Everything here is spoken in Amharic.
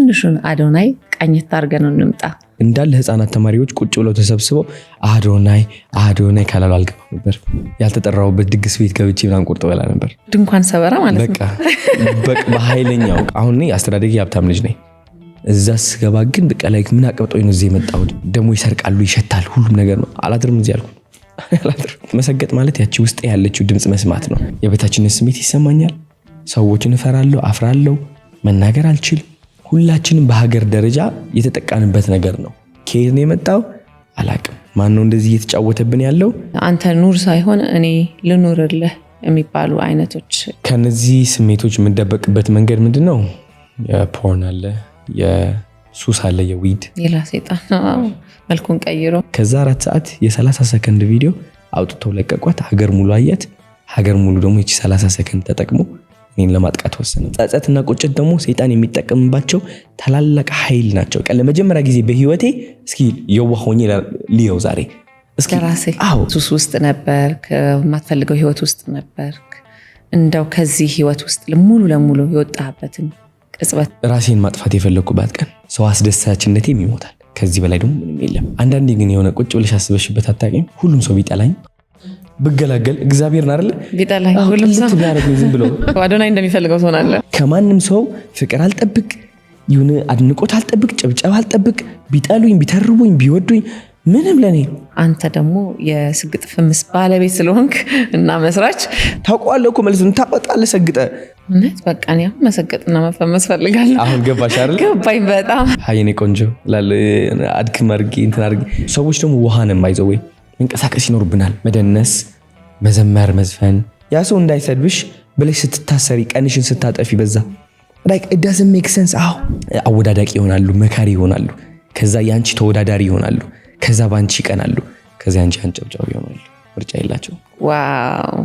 ትንሹን አዶናይ ቃኝት አድርገን እንምጣ እንዳለ ህፃናት ተማሪዎች ቁጭ ብለው ተሰብስበው አዶናይ ካላሉ አልገባም ነበር። ያልተጠራውበት ድግስ ቤት ገብቼ ምናምን ቁርጥ በላ ነበር። ድንኳን ሰበራ ማለት ነው። በቃ በኃይለኛው አሁን እኔ አስተዳደጊ ሀብታም ልጅ ነኝ። እዛ ስገባ ግን በቃ ላይ ምን አቀብጦኝ ነው እዚህ የመጣሁት? ደግሞ ይሰርቃሉ፣ ይሸታል፣ ሁሉም ነገር ነው። አላድርም እዚህ አልኩ። መሰገጥ ማለት ያቺ ውስጥ ያለችው ድምጽ መስማት ነው። የበታችነት ስሜት ይሰማኛል። ሰዎችን እፈራለሁ፣ አፍራለሁ፣ መናገር አልችልም። ሁላችንም በሀገር ደረጃ የተጠቃንበት ነገር ነው። ከየት ነው የመጣው አላቅም። ማን ነው እንደዚህ እየተጫወተብን ያለው? አንተ ኑር ሳይሆን እኔ ልኑርልህ የሚባሉ አይነቶች። ከነዚህ ስሜቶች የምንደበቅበት መንገድ ምንድነው? የፖርን አለ፣ የሱስ አለ፣ የዊድ ሌላ ሰይጣን መልኩን ቀይሮ ከዛ 4 ሰዓት የ30 ሰከንድ ቪዲዮ አውጥተው ለቀቋት። ሀገር ሙሉ አያት። ሀገር ሙሉ ደግሞ እቺ 30 ሰከንድ ተጠቅሞ እኔን ለማጥቃት ወሰነ። ጸጸትና ቁጭት ደግሞ ሰይጣን የሚጠቀምባቸው ታላላቅ ኃይል ናቸው። ለመጀመሪያ ጊዜ በህይወቴ እስኪ የዋህ ሆኜ ልየው ዛሬ እስኪ ራሴ ሱስ ውስጥ ነበርክ፣ ማትፈልገው ህይወት ውስጥ ነበርክ። እንደው ከዚህ ህይወት ውስጥ ሙሉ ለሙሉ የወጣህበትን ቅጽበት ራሴን ማጥፋት የፈለኩባት ቀን ሰው አስደሳችነቴም ይሞታል። ከዚህ በላይ ደግሞ ምንም የለም። አንዳንዴ ግን የሆነ ቁጭ ብለሽ አስበሽበት አታውቂም? ሁሉም ሰው ቢጠላኝ ብገላገል እግዚአብሔርን አይደለ ቢጠላኝ ሁሉም ሰው ቢያረግኝ ዝም ብሎ አዶናይ እንደሚፈልገው ሆናለ። ከማንም ሰው ፍቅር አልጠብቅ፣ ይሁን አድንቆት አልጠብቅ፣ ጭብጨባ አልጠብቅ። ቢጠሉኝ፣ ቢተርቡኝ፣ ቢወዱኝ ምንም ለኔ። አንተ ደግሞ የስግጥ ፍምስ ባለቤት ስለሆንክ እና መስራች ታውቀዋለህ እኮ መልሱን ታወጣለህ ሰግጠ እውነት በቃ ነው መሰገጥና መፈመስ ፈልጋለሁ። አሁን ገባሽ አይደል? ገባኝ በጣም ሃይኔ ቆንጆ ላለ አድክም አድርጌ እንትን አድርጌ። ሰዎች ደግሞ ውሃንም አይዘው ወይ መንቀሳቀስ ይኖርብናል። መደነስ፣ መዘመር፣ መዝፈን። ያ ሰው እንዳይሰድብሽ ብለሽ ስትታሰሪ ቀንሽን ስታጠፊ በዛ like it doesn't make sense። አወዳዳቂ ይሆናሉ፣ መካሪ ይሆናሉ። ከዛ ያንቺ ተወዳዳሪ ይሆናሉ። ከዛ ባንቺ ይቀናሉ። ከዛ ያንቺ አንጨብጫቢ ይሆናሉ። ምርጫ የላቸው። ዋው